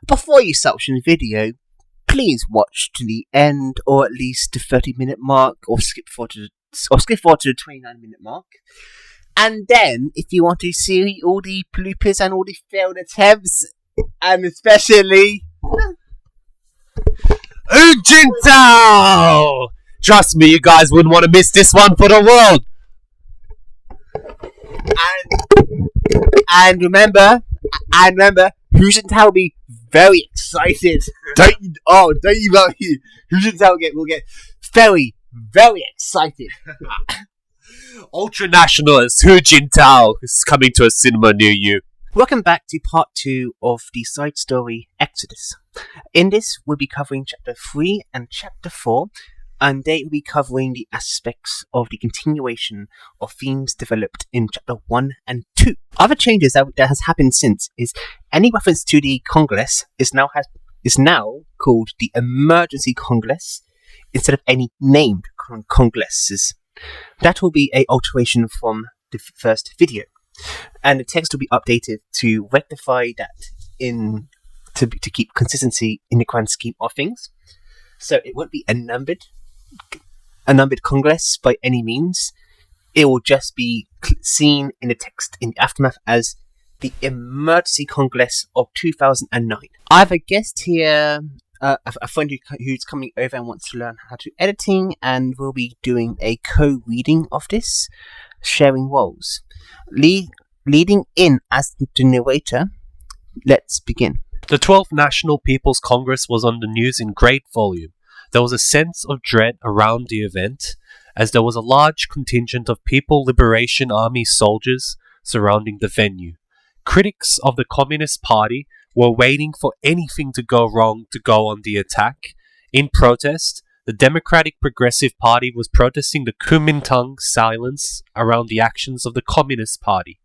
Before you start watching the video, please watch to the end, or at least the 30-minute mark, or skip forward to the 29-minute mark. And then, if you want to see all the bloopers and all the failed attempts, and especially Hu Jintao! Trust me, you guys wouldn't want to miss this one for the world. And remember, Hu Jintao will be very excited. Don't you worry. Hu Jintao will get very, very excited. Ultranationalist Hu Jintao is coming to a cinema near you. Welcome back to part 2 of the side story Exodus. In this, we'll be covering chapter 3 and chapter 4, and they will be covering the aspects of the continuation of themes developed in chapter 1 and 2. Other changes that has happened since is any reference to the Congress is now called the Emergency Congress instead of any named congresses. That will be an alteration from the first video, and the text will be updated to rectify that to keep consistency in the grand scheme of things. So it won't be a numbered Congress by any means. It will just be seen in the text in the aftermath as the Emergency Congress of 2009. I have a guest here, a friend who's coming over and wants to learn how to editing, and we'll be doing a co-reading of this, sharing roles. Leading in as the narrator, let's begin. The 12th National People's Congress was on the news in great volume. There was a sense of dread around the event, as there was a large contingent of People Liberation Army soldiers surrounding the venue. Critics of the Communist Party were waiting for anything to go wrong to go on the attack. In protest, the Democratic Progressive Party was protesting the Kuomintang silence around the actions of the Communist Party.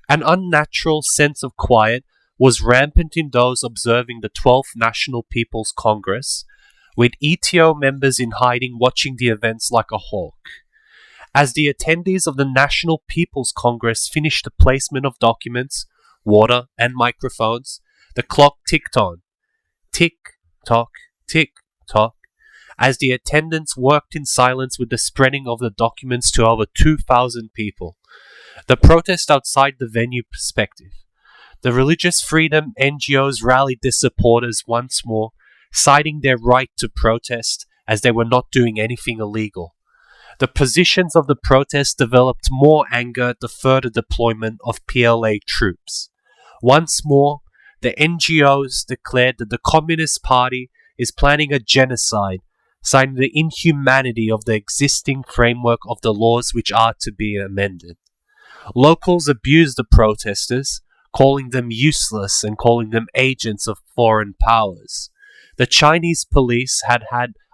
An unnatural sense of quiet was rampant in those observing the 12th National People's Congress, with ETO members in hiding watching the events like a hawk. As the attendees of the National People's Congress finished the placement of documents, water, and microphones, the clock ticked on. Tick-tock, tick-tock, as the attendants worked in silence with the spreading of the documents to over 2,000 people. The protest outside the venue perspective. The religious freedom NGOs rallied their supporters once more, citing their right to protest as they were not doing anything illegal. The positions of the protest developed more anger at the further deployment of PLA troops. Once more, the NGOs declared that the Communist Party is planning a genocide, citing the inhumanity of the existing framework of the laws which are to be amended. Locals abused the protesters, calling them useless and calling them agents of foreign powers. The Chinese police had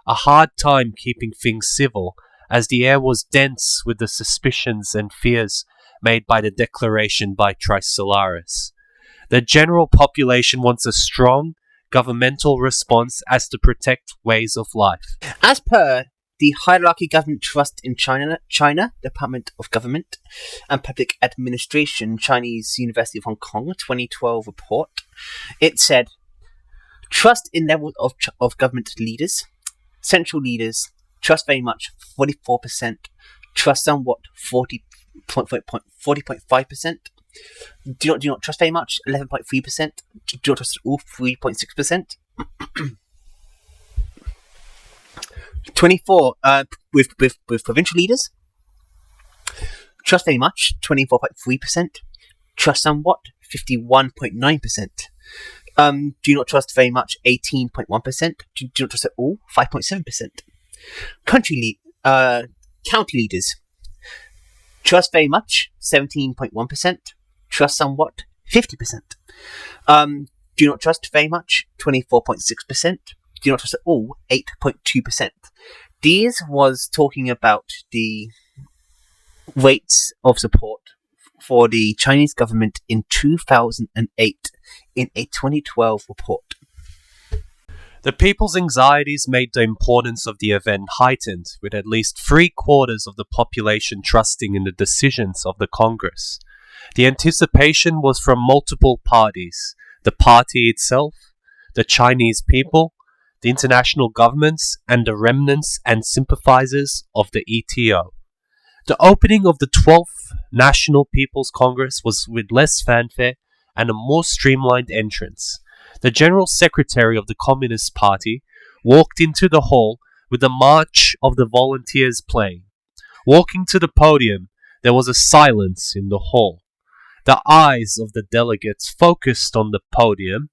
a hard time keeping things civil, as the air was dense with the suspicions and fears made by the declaration by Trisolaris. The general population wants a strong governmental response as to protect ways of life. As per the Hierarchy Government Trust in China, Department of Government and Public Administration, Chinese University of Hong Kong, 2012 report, it said, trust in level of government leaders, central leaders, trust very much, 44%, trust somewhat, 40.5%, do not trust very much, 11.3%, do not trust at all, 3.6%. 24 with provincial leaders, trust very much, 24.3%, trust somewhat, 51.9%. Do not trust very much, 18.1%. Do not trust at all, 5.7%. County leaders, trust very much, 17.1%. Trust somewhat, 50%. Do not trust very much, 24.6%. Do not trust at all, 8.2%. These was talking about the rates of support for the Chinese government in 2008 in a 2012 report. The people's anxieties made the importance of the event heightened, with at least 3/4 of the population trusting in the decisions of the Congress. The anticipation was from multiple parties: the party itself, the Chinese people, the international governments, and the remnants and sympathizers of the ETO. The opening of the 12th National People's Congress was with less fanfare and a more streamlined entrance. The General Secretary of the Communist Party walked into the hall with the March of the Volunteers playing. Walking to the podium, there was a silence in the hall. The eyes of the delegates focused on the podium,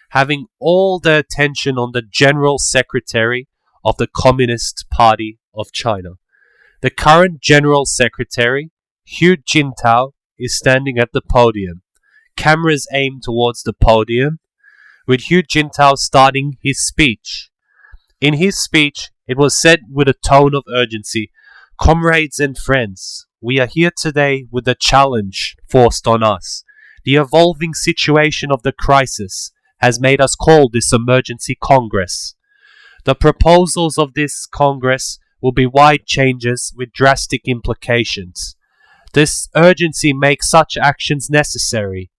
having all their attention on the General Secretary of the Communist Party of China. The current General Secretary, Hu Jintao, is standing at the podium. Cameras aimed towards the podium, with Hu Jintao starting his speech. In his speech, it was said with a tone of urgency, "Comrades and friends, we are here today with a challenge forced on us. The evolving situation of the crisis has made us call this emergency Congress. The proposals of this Congress will be wide changes with drastic implications. This urgency makes such actions necessary.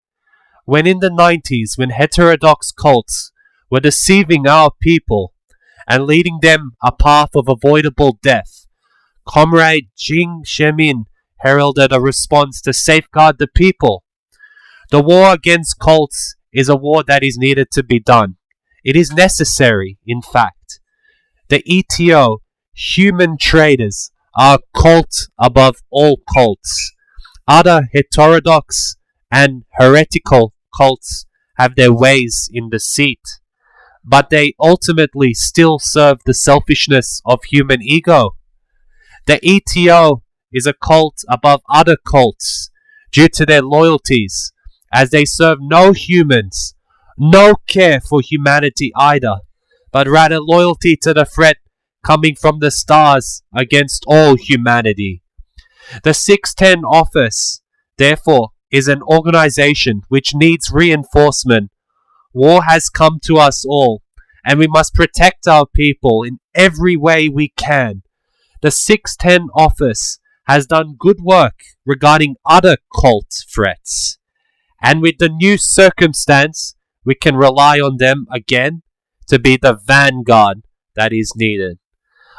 When in the 90s, when heterodox cults were deceiving our people and leading them a path of avoidable death, Comrade Jiang Zemin heralded a response to safeguard the people. The war against cults is a war that is needed to be done. It is necessary, in fact. The ETO, human traders, are a cult above all cults. Other heterodox and heretical cults have their ways in the seat, but they ultimately still serve the selfishness of human ego. The ETO is a cult above other cults due to their loyalties, as they serve no humans, no care for humanity either, but rather loyalty to the threat coming from the stars against all humanity. The 610 office, therefore, is an organization which needs reinforcement. War has come to us all, and we must protect our people in every way we can. The 610 office has done good work regarding other cult threats, and with the new circumstance, we can rely on them again to be the vanguard that is needed.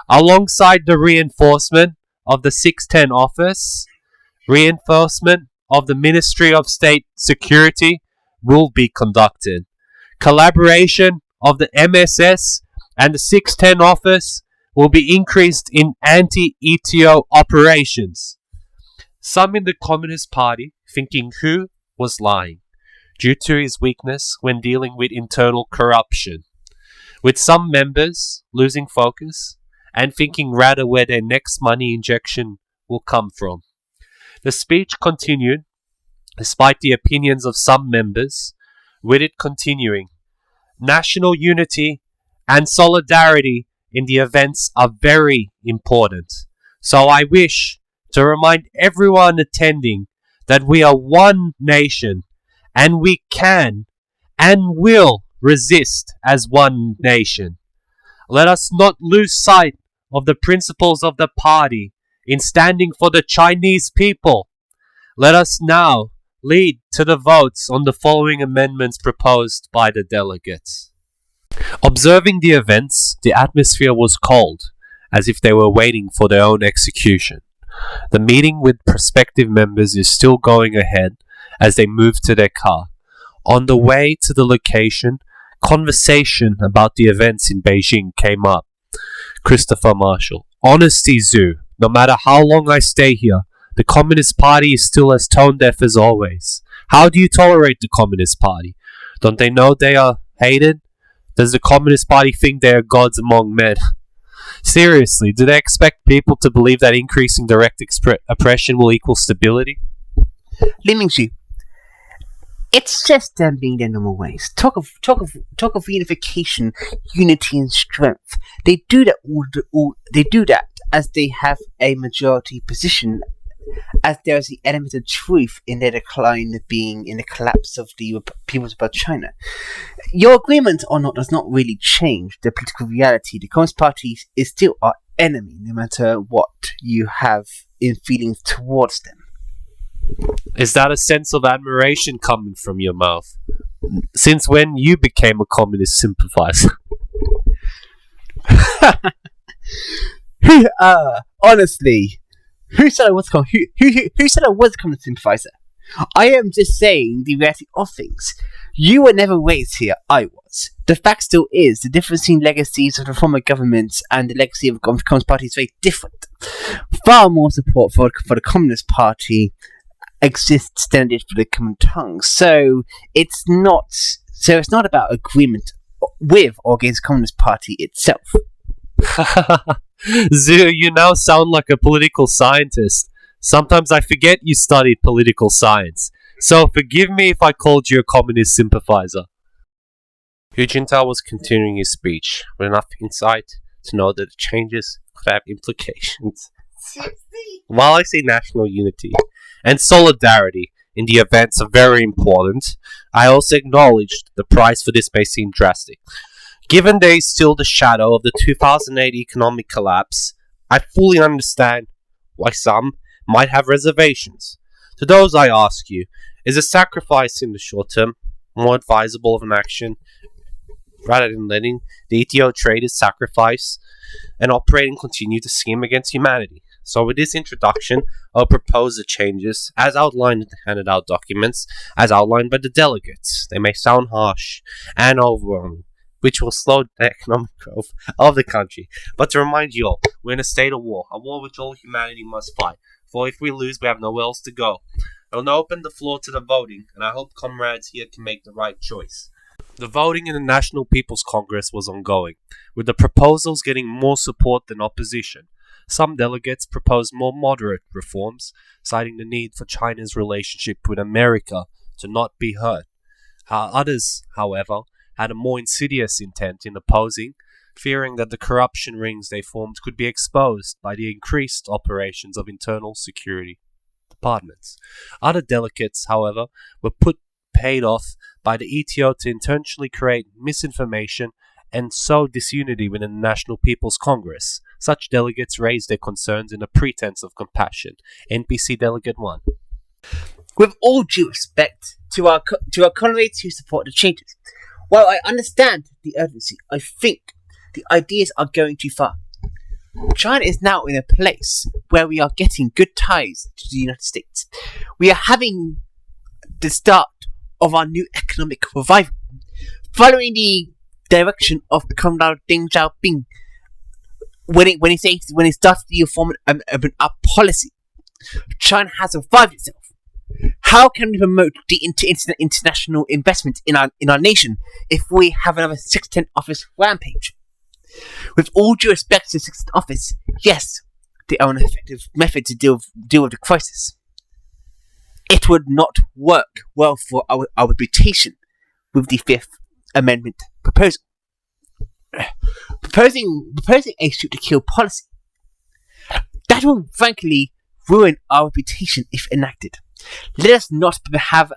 Alongside the reinforcement of the 610 office, reinforcement of the Ministry of State Security will be conducted. Collaboration of the MSS and the 610 office will be increased in anti-ETO operations. Some in the Communist Party thinking Hu was lying due to his weakness when dealing with internal corruption, with some members losing focus and thinking rather where their next money injection will come from. The speech continued, despite the opinions of some members, with it continuing. National unity and solidarity in the events are very important. So I wish to remind everyone attending that we are one nation and we can and will resist as one nation. Let us not lose sight of the principles of the party in standing for the Chinese people. Let us now lead to the votes on the following amendments proposed by the delegates. Observing the events, the atmosphere was cold, as if they were waiting for their own execution. The meeting with prospective members is still going ahead as they move to their car. On the way to the location, conversation about the events in Beijing came up. Christopher Marshall: Honesty, Zhu. No matter how long I stay here, the Communist Party is still as tone-deaf as always. How do you tolerate the Communist Party? Don't they know they are hated? Does the Communist Party think they are gods among men? Seriously, do they expect people to believe that increasing direct oppression will equal stability? Li Mingxu, it's just them being their normal ways. Talk of unification, unity, and strength. They do that they do that as they have a majority position, as there is the element of truth in their decline being in the collapse of the People's Republic of China. Your agreement or not does not really change the political reality. The Communist Party is still our enemy, no matter what you have in feelings towards them. Is that a sense of admiration coming from your mouth? Since when you became a communist sympathizer? Honestly, who said I was who said I was a communist sympathizer? I am just saying the reality of things. You were never raised here, I was. The fact still is, the difference between legacies of the former governments and the legacy of the Communist Party is very different. Far more support for the Communist Party exists than it did for the Kuomintang. So it's not about agreement with or against the Communist Party itself. Zhu, you now sound like a political scientist. Sometimes I forget you studied political science. So forgive me if I called you a communist sympathizer. Hu Jintao was continuing his speech with enough insight to know that the changes could have implications. While I say national unity and solidarity in the events are very important, I also acknowledge the price for this may seem drastic. Given there is still the shadow of the 2008 economic collapse, I fully understand why some might have reservations. To those I ask you, is a sacrifice in the short term more advisable of an action rather than letting the ETO traders sacrifice and operate and continue to scheme against humanity? So with this introduction, I'll propose the changes as outlined in the handed out documents, as outlined by the delegates. They may sound harsh and overwhelming, which will slow the economic growth of the country. But to remind you all, we're in a state of war, a war which all humanity must fight. For if we lose, we have nowhere else to go. I will now open the floor to the voting, and I hope comrades here can make the right choice. The voting in the National People's Congress was ongoing, with the proposals getting more support than opposition. Some delegates proposed more moderate reforms, citing the need for China's relationship with America to not be hurt. Others, however, had a more insidious intent in opposing, fearing that the corruption rings they formed could be exposed by the increased operations of internal security departments. Other delegates, however, were paid off by the ETO to intentionally create misinformation and sow disunity within the National People's Congress. Such delegates raised their concerns in a pretense of compassion. NPC Delegate 1. With all due respect to our comrades who support the changes, while I understand the urgency, I think the ideas are going too far. China is now in a place where we are getting good ties to the United States. We are having the start of our new economic revival, following the direction of Comrade Deng Xiaoping when it started the reform of a policy. China has revived itself. How can we promote the international investment in our nation if we have another 610 office rampage? With all due respect to the 610 office, yes, they are an effective method to deal with the crisis. It would not work well for our reputation with the Fifth Amendment proposal. Proposing a shoot-to-kill policy, that will frankly ruin our reputation if enacted. Let us not have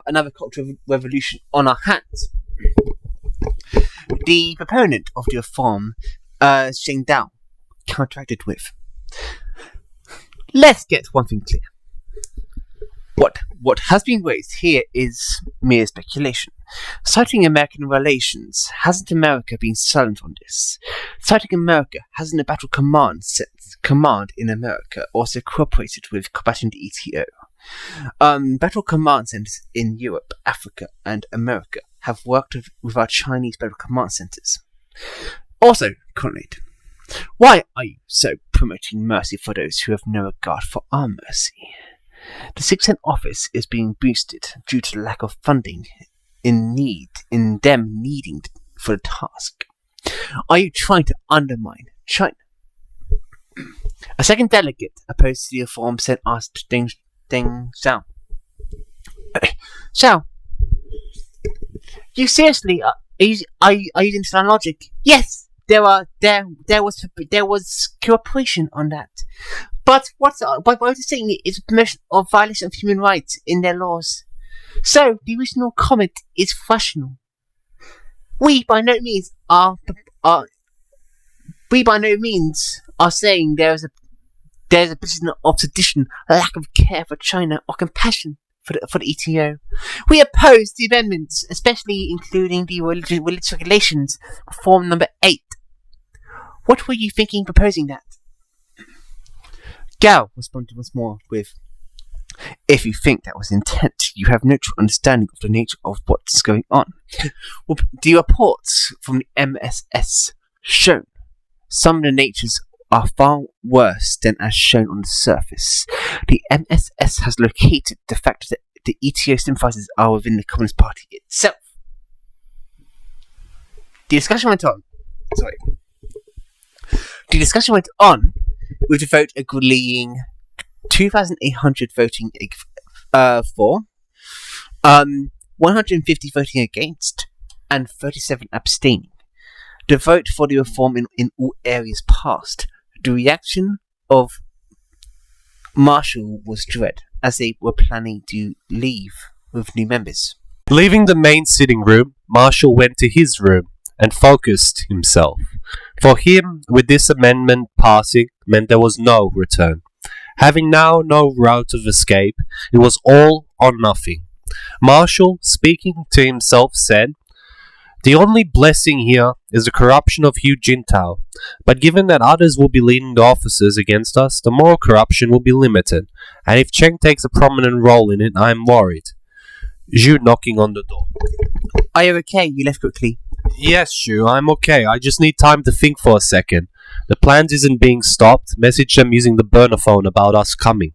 another cultural revolution on our hands. The proponent of the reform, Zheng Dao, counteracted with, let's get one thing clear. What has been raised here is mere speculation. Citing American relations, hasn't America been silent on this? Citing America, hasn't the Battle Command in America also cooperated with combating the ETO? Battle Command centers in Europe, Africa, and America have worked with our Chinese Battle Command centers. Also, Conrad, why are you so promoting mercy for those who have no regard for our mercy? The 610 office is being boosted due to the lack of funding in them needing for the task. Are you trying to undermine China? A second delegate opposed to the reform sent asked Deng Xiao. Xiao, you seriously are you using sound logic? Yes, there was cooperation on that. But what you're saying is promotion of violation of human rights in their laws. So the original comment is rational. We by no means are saying There's a business of sedition, lack of care for China, or compassion for the ETO. We oppose the amendments, especially including the religious regulations, Reform number 8. What were you thinking proposing that? Gao responded once more with, if you think that was intent, you have no true understanding of the nature of what's going on. Well, the reports from the MSS shown some of the natures are far worse than as shown on the surface. The MSS has located the fact that the ETO sympathizers are within the Communist Party itself. The discussion went on. The discussion went on with the vote agreeing 2,800 voting for, 150 voting against, and 37 abstaining. The vote for the reform in all areas passed. The reaction of Marshall was dread, as they were planning to leave with new members. Leaving the main sitting room, Marshall went to his room and focused himself. For him, with this amendment passing, meant there was no return. Having now no route of escape, it was all or nothing. Marshall, speaking to himself, said, "The only blessing here is the corruption of Hu Jintao, but given that others will be leading the officers against us, the moral corruption will be limited, and if Cheng takes a prominent role in it, I am worried." Zhu knocking on the door. Are you okay? You left quickly. Yes, Shu, I'm okay. I just need time to think for a second. The plans isn't being stopped. Message them using the burner phone about us coming.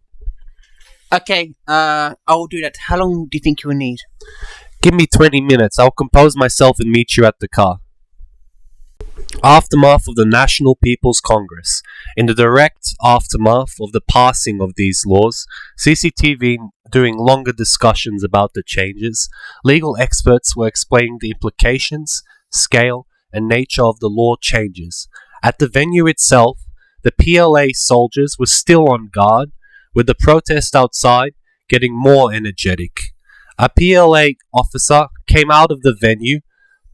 Okay, I will do that. How long do you think you will need? Give me 20 minutes. I'll compose myself and meet you at the car. Aftermath of the National People's Congress. In the direct aftermath of the passing of these laws, CCTV doing longer discussions about the changes, legal experts were explaining the implications, scale, and nature of the law changes. At the venue itself, the PLA soldiers were still on guard, with the protest outside getting more energetic. A PLA officer came out of the venue,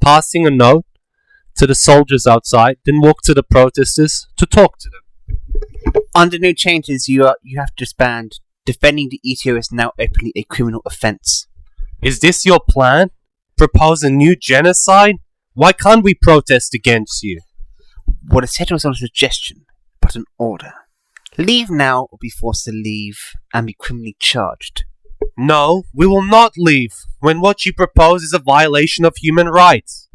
passing a note to the soldiers outside, then walked to the protesters to talk to them. Under new changes, you have to disband. Defending the ETO is now openly a criminal offence. Is this your plan? Propose a new genocide? Why can't we protest against you? What is said was not a suggestion, but an order. Leave now or be forced to leave and be criminally charged. No, we will not leave when what you propose is a violation of human rights.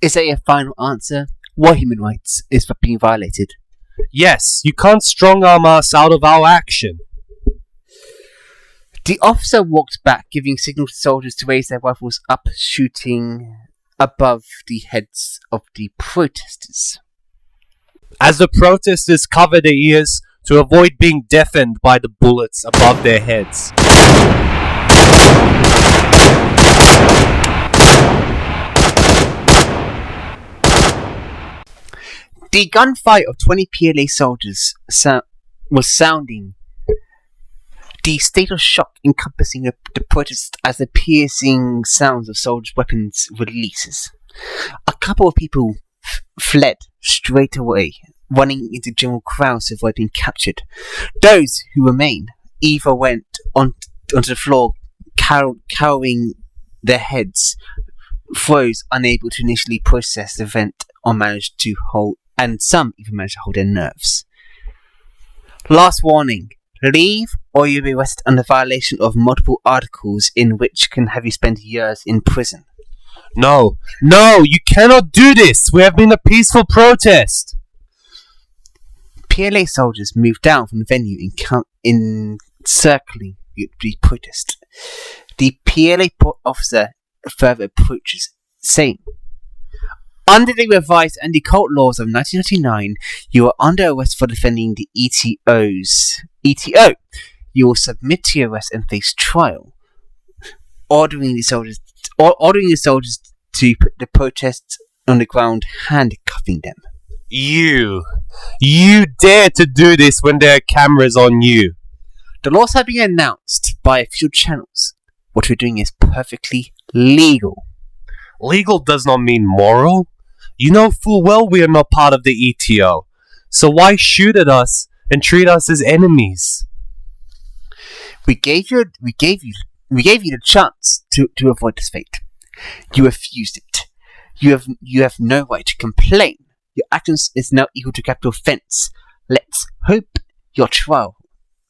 Is that your final answer? What human rights is being violated? Yes, you can't strong-arm us out of our action. The officer walked back, giving signal to soldiers to raise their rifles up, shooting above the heads of the protesters. As the protesters covered their ears to avoid being deafened by the bullets above their heads. The gunfire of 20 PLA soldiers was sounding. The state of shock encompassing the protest as the piercing sounds of soldiers' weapons releases. A couple of people fled straight away, running into general crowds to avoid being captured. Those who remained either went onto the floor, cowering their heads, froze, unable to initially process the event, or managed to hold, and some even managed to hold their nerves. Last warning. Leave or you'll be arrested under violation of multiple articles in which can have you spend years in prison. No, you cannot do this! We have been a peaceful protest! PLA soldiers moved down from the venue encircling the protest. The PLA officer further approaches, saying, "Under the revised anti-cult laws of 1999, you are under arrest for defending the ETO. You will submit to your arrest and face trial." Ordering the soldiers to put the protests on the ground, handcuffing them. You dare to do this when there are cameras on you. The laws have been announced by official channels. What we're doing is perfectly legal. Legal does not mean moral. You know full well we are not part of the ETO. So why shoot at us and treat us as enemies. We gave you the chance to avoid this fate. You refused it. You have no right to complain. Your actions is now equal to capital offence. Let's hope your trial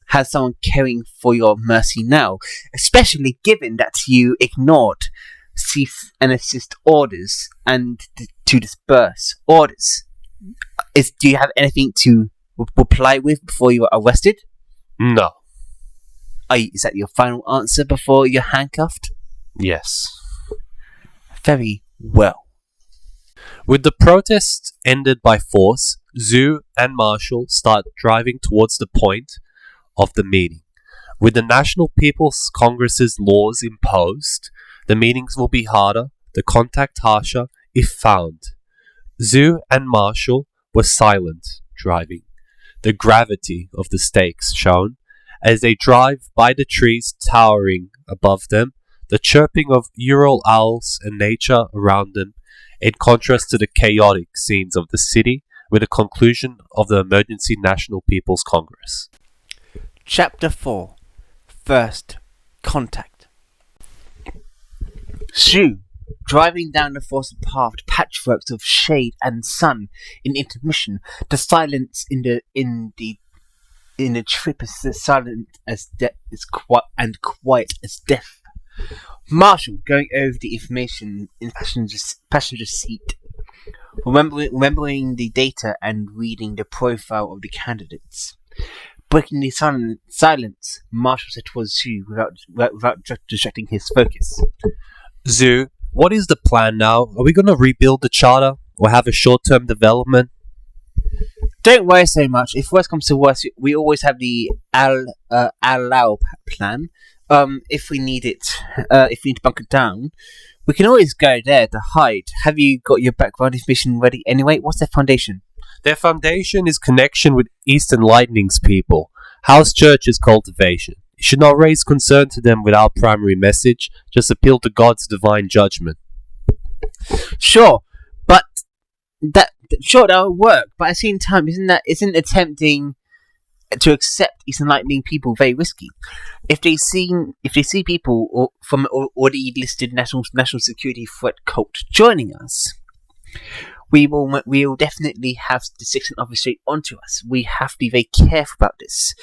has someone caring for your mercy now, especially given that you ignored cease and assist orders and to disperse orders. Do you have anything to reply with before you are arrested? No. Is that your final answer before you're handcuffed? Yes. Very well. With the protest ended by force, Zhu and Marshall start driving towards the point of the meeting. With the National People's Congress's laws imposed, the meetings will be harder, the contact harsher, if found. Zhu and Marshall were silent driving, the gravity of the stakes shown as they drive by the trees towering above them, the chirping of Ural owls and nature around them, in contrast to the chaotic scenes of the city with the conclusion of the Emergency National People's Congress. Chapter 4. First Contact. Zhu, driving down the forested path, patchworks of shade and sun in intermission, the silence in the trip is as silent as death and quiet as death. Marshall going over the information in passenger seat, remembering the data and reading the profile of the candidates. Breaking the silence, Marshall said towards Zhu without distracting his focus. Zhu, what is the plan now? Are we going to rebuild the charter or have a short-term development? Don't worry so much. If worse comes to worse, we always have the Al-Lao plan. If we need it, if we need to bunker down, we can always go there to hide. Have you got your background information ready anyway? What's their foundation? Their foundation is connection with Eastern Lightning's people. House Church is cultivation. You should not raise concern to them with our primary message, just appeal to God's divine judgment. Sure, but that will work. But at the same time, isn't attempting to accept Eastern Lightning people very risky? If they see people from already listed national security threat cult joining us, we will definitely have the Sixth Officer onto us. We have to be very careful about this.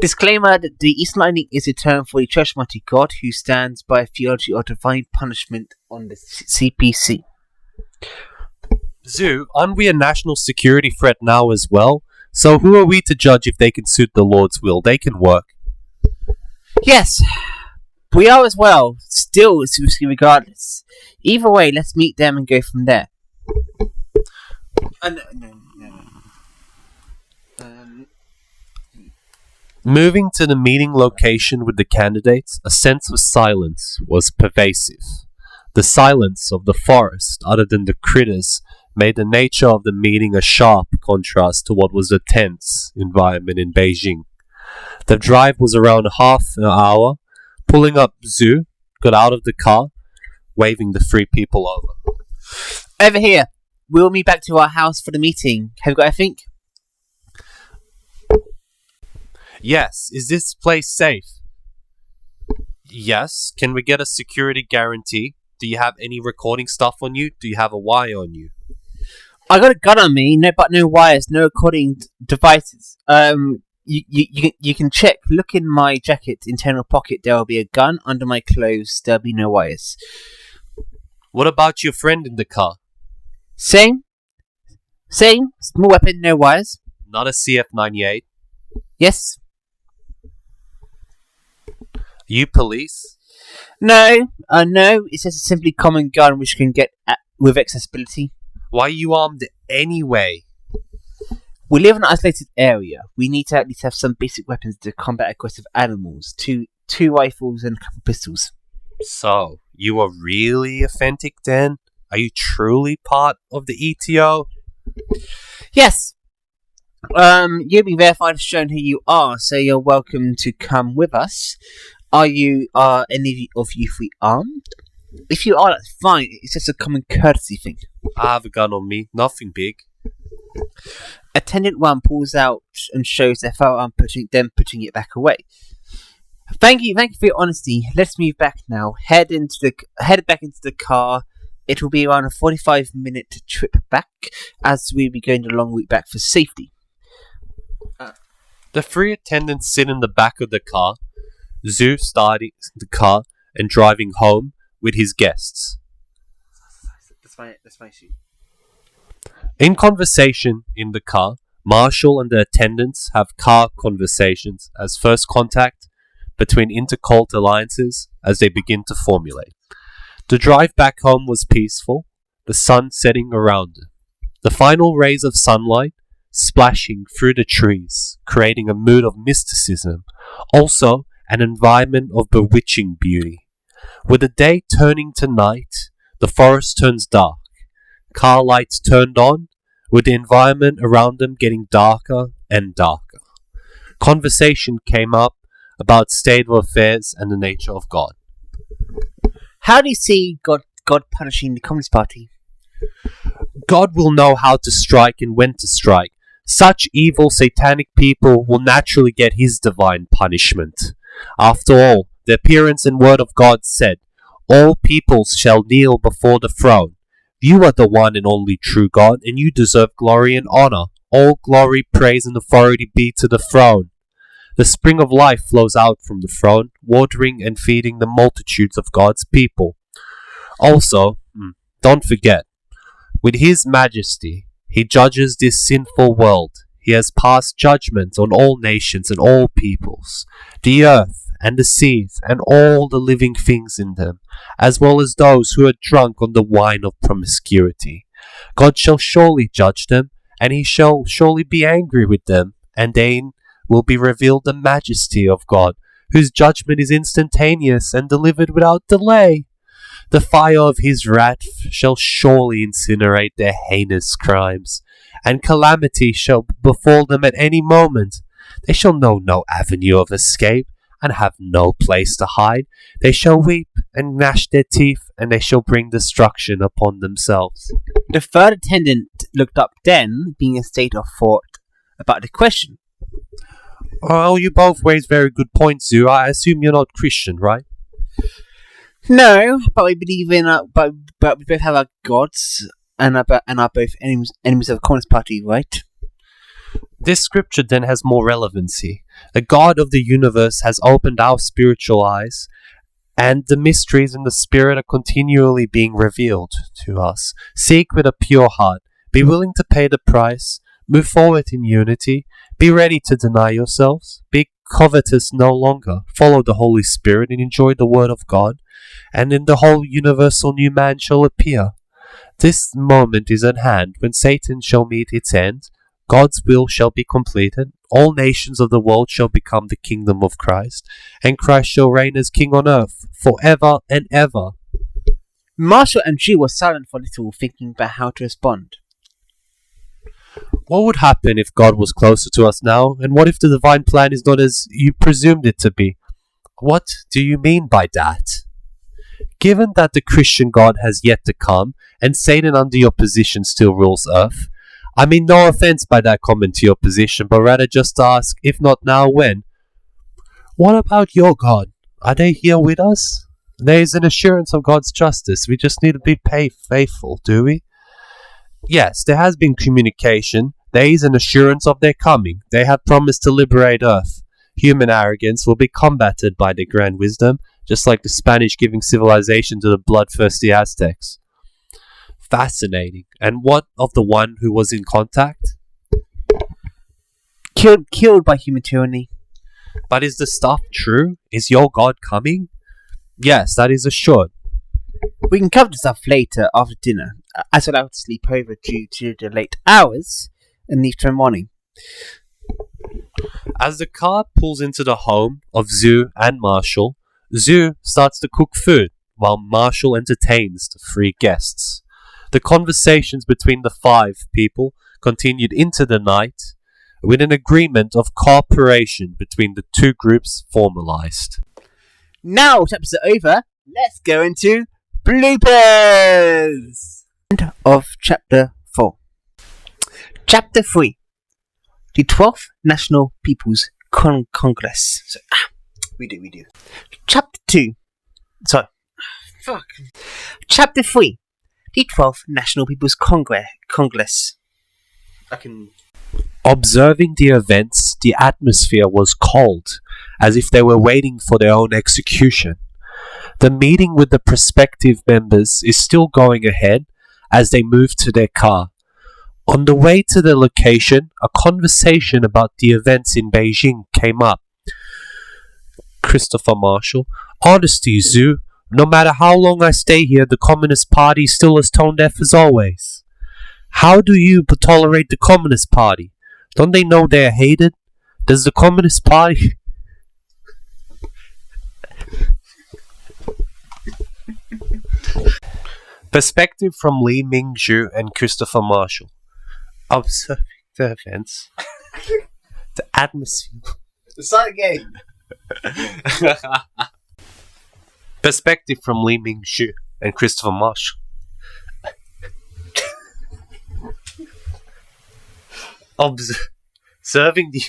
Disclaimer that the Eastern Lightning is a term for the Church Mighty God who stands by a theology of divine punishment on the CPC. Zhu, aren't we a national security threat now as well? So who are we to judge if they can suit the Lord's will? They can work. Yes, we are as well. Still, it's risky regardless. Either way, let's meet them and go from there. No. Moving to the meeting location with the candidates, a sense of silence was pervasive. The silence of the forest, other than the critters, made the nature of the meeting a sharp contrast to what was the tense environment in Beijing. The drive was around half an hour. Pulling up, Zhu got out of the car, waving the three people over. Over here. We'll meet back to our house for the meeting. Have you got anything? Yes. Is this place safe? Yes. Can we get a security guarantee? Do you have any recording stuff on you? Do you have a wire on you? I got a gun on me, no wires, no recording devices. You can check. Look in my jacket, internal pocket. There will be a gun. Under my clothes, there'll be no wires. What about your friend in the car? Same. Small weapon, no wires. Not a CF-98. Yes. You police? No. It's just a simply common gun which can get with accessibility. Why are you armed anyway? We live in an isolated area. We need to at least have some basic weapons to combat aggressive animals. Two rifles and a couple pistols. So, you are really authentic then? Are you truly part of the ETO? Yes. You've been verified and shown who you are, so you're welcome to come with us. Are any of you three armed? If you are, that's fine. It's just a common courtesy thing. I have a gun on me. Nothing big. Attendant 1 pulls out and shows their firearm, putting it back away. Thank you for your honesty. Let's move back now. Head back into the car. It will be around a 45-minute trip back, as we'll be going the long route back for safety. The 3 attendants sit in the back of the car, Zhu starting the car and driving home with his guests. That's my shoe. In conversation in the car, Marshall and the attendants have car conversations as first contact between intercult alliances as they begin to formulate. The drive back home was peaceful, the sun setting around them. The final rays of sunlight splashing through the trees, creating a mood of mysticism, also an environment of bewitching beauty. With the day turning to night, the forest turns dark. Car lights turned on, with the environment around them getting darker and darker. Conversation came up about state of affairs and the nature of God. How do you see God punishing the Communist Party? God will know how to strike and when to strike. Such evil satanic people will naturally get his divine punishment. After all, the appearance and word of God said, "All peoples shall kneel before the throne." You are the one and only true God, and you deserve glory and honor. All glory, praise, and authority be to the throne. The spring of life flows out from the throne, watering and feeding the multitudes of God's people. Also, don't forget, with His Majesty, He judges this sinful world. He has passed judgment on all nations and all peoples, the earth and the seas and all the living things in them, as well as those who are drunk on the wine of promiscuity. God shall surely judge them, and He shall surely be angry with them, and then will be revealed the majesty of God, whose judgment is instantaneous and delivered without delay. The fire of His wrath shall surely incinerate their heinous crimes, and calamity shall befall them at any moment. They shall know no avenue of escape, and have no place to hide. They shall weep and gnash their teeth, and they shall bring destruction upon themselves. The third attendant looked up then, being in a state of thought about the question. Well, you both raise very good points, Zhu. I assume you're not Christian, right? No, but we believe in but we both have our gods and are both enemies of the Communist Party, right? This scripture then has more relevancy. The God of the universe has opened our spiritual eyes, and the mysteries in the Spirit are continually being revealed to us. Seek with a pure heart. Be willing to pay the price. Move forward in unity. Be ready to deny yourselves. Be covetous no longer. Follow the Holy Spirit and enjoy the Word of God, and then the whole universal new man shall appear. This moment is at hand when Satan shall meet its end. God's will shall be completed. All nations of the world shall become the kingdom of Christ, and Christ shall reign as king on earth forever and ever. Marshall and Zhu were silent for a little, thinking about how to respond. What would happen if God was closer to us now? And what if the divine plan is not as you presumed it to be? What do you mean by that? Given that the Christian God has yet to come, and Satan under your position still rules earth, I mean no offense by that comment to your position, but rather just ask, if not now, when? What about your God? Are they here with us? There is an assurance of God's justice. We just need to be faithful, do we? Yes, there has been communication. There is an assurance of their coming. They have promised to liberate Earth. Human arrogance will be combated by their grand wisdom, just like the Spanish giving civilization to the bloodthirsty Aztecs. Fascinating. And what of the one who was in contact? Killed by human tyranny. But is the stuff true? Is your God coming? Yes, that is assured. We can cover this stuff later after dinner. I thought I would sleep over due to the late hours and leave tomorrow morning. As the car pulls into the home of Zhu and Marshall, Zhu starts to cook food while Marshall entertains the 3 guests. The conversations between the 5 people continued into the night, with an agreement of cooperation between the 2 groups formalized. Now chapters are over, let's go into bloopers! End of chapter 4. Chapter 3. The 12th National People's Congress. So, we do. Chapter 2. Sorry. Fuck. Chapter 3. The 12th National People's Congress. I can... Observing the events, the atmosphere was cold, as if they were waiting for their own execution. The meeting with the prospective members is still going ahead as they move to their car. On the way to the location, a conversation about the events in Beijing came up. Christopher Marshall: Honesty, Zhu. No matter how long I stay here, the Communist Party is still as tone deaf as always. How do you tolerate the Communist Party? Don't they know they're hated? Does the Communist Party... Perspective from Li Mingzhu and Christopher Marshall. Observing the events, the atmosphere. Start again. Perspective from Li Mingzhu and Christopher Marshall. Observing the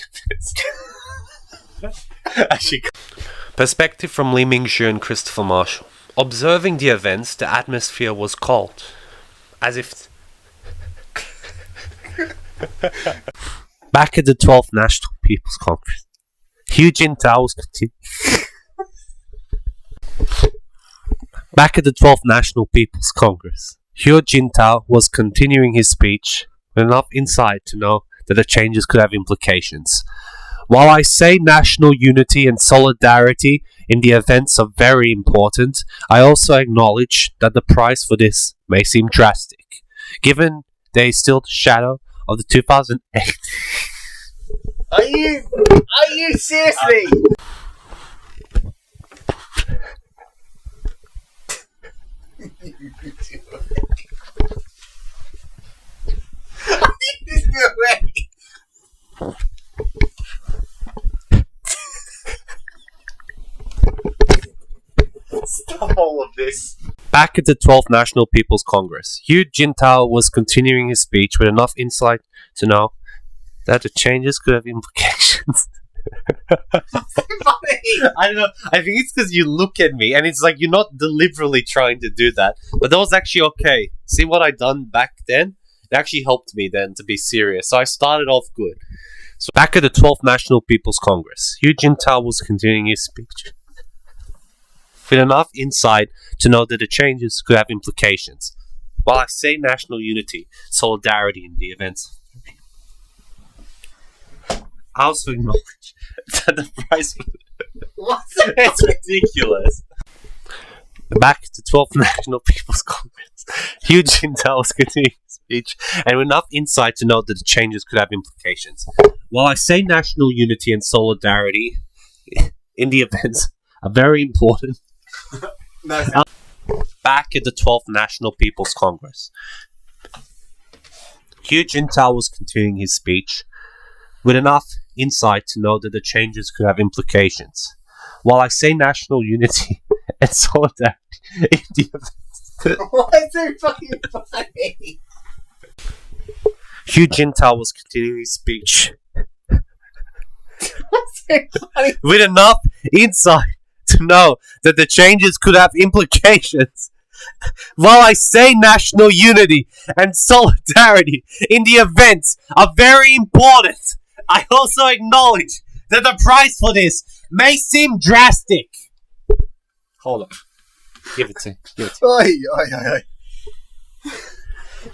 events. Perspective from Li Mingzhu and Christopher Marshall. Observing the events, the atmosphere was cold, as if... Back at the 12th National People's Congress, Hu Jintao was Back at the 12th National People's Congress, Hu Jintao was continuing his speech with enough insight to know that the changes could have implications. While I say national unity and solidarity in the events are very important, I also acknowledge that the price for this may seem drastic, given there is still the shadow of the 2008. Are you seriously? Stop all of this. Back at the 12th National People's Congress, Hu Jintao was continuing his speech with enough insight to know that the changes could have implications. I don't know. I think it's because you look at me and it's like you're not deliberately trying to do that. But that was actually okay. See what I done back then? It actually helped me then to be serious. So I started off good. So back at the 12th National People's Congress, Hu Jintao was continuing his speech with enough insight to know that the changes could have implications. While I say national unity, solidarity in the events, I also acknowledge that the price... It's ridiculous. Back to 12th National People's Congress, Hu Jintao was continuing his speech and with enough insight to know that the changes could have implications. While I say national unity and solidarity in the events are very important, back at the 12th National People's Congress, Hu Jintao was continuing his speech with enough insight to know that the changes could have implications. While I say national unity and solidarity in the events... Why is it fucking funny? Hu Jintao was continuing his speech What's so funny? with enough insight to know that the changes could have implications. While I say national unity and solidarity in the events are very important, I also acknowledge that the price for this may seem drastic. Hold on. Give it to me. Oi.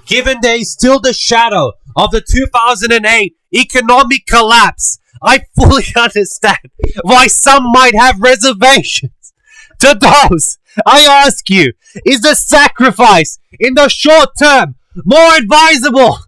Given there is still the shadow of the 2008 economic collapse, I fully understand why some might have reservations. To those, I ask you, is the sacrifice in the short term more advisable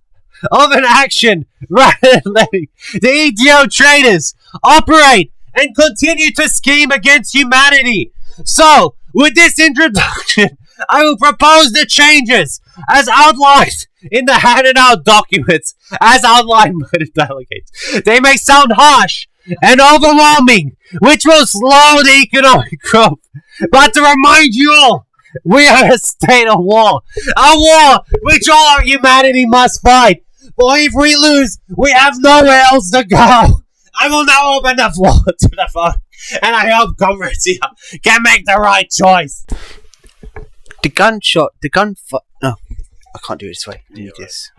of an action rather than letting the ETO traders operate and continue to scheme against humanity? So, with this introduction, I will propose the changes as outlined in the handed out documents, as outlined by the delegates. They may sound harsh and overwhelming, which will slow the economic growth. But to remind you all, we are in a state of war. A war which all our humanity must fight But if we lose, we have nowhere else to go. I will now open the floor to the vote, and I hope comrades here can make the right choice. The gunshot, oh, I can't do it this way. I need this.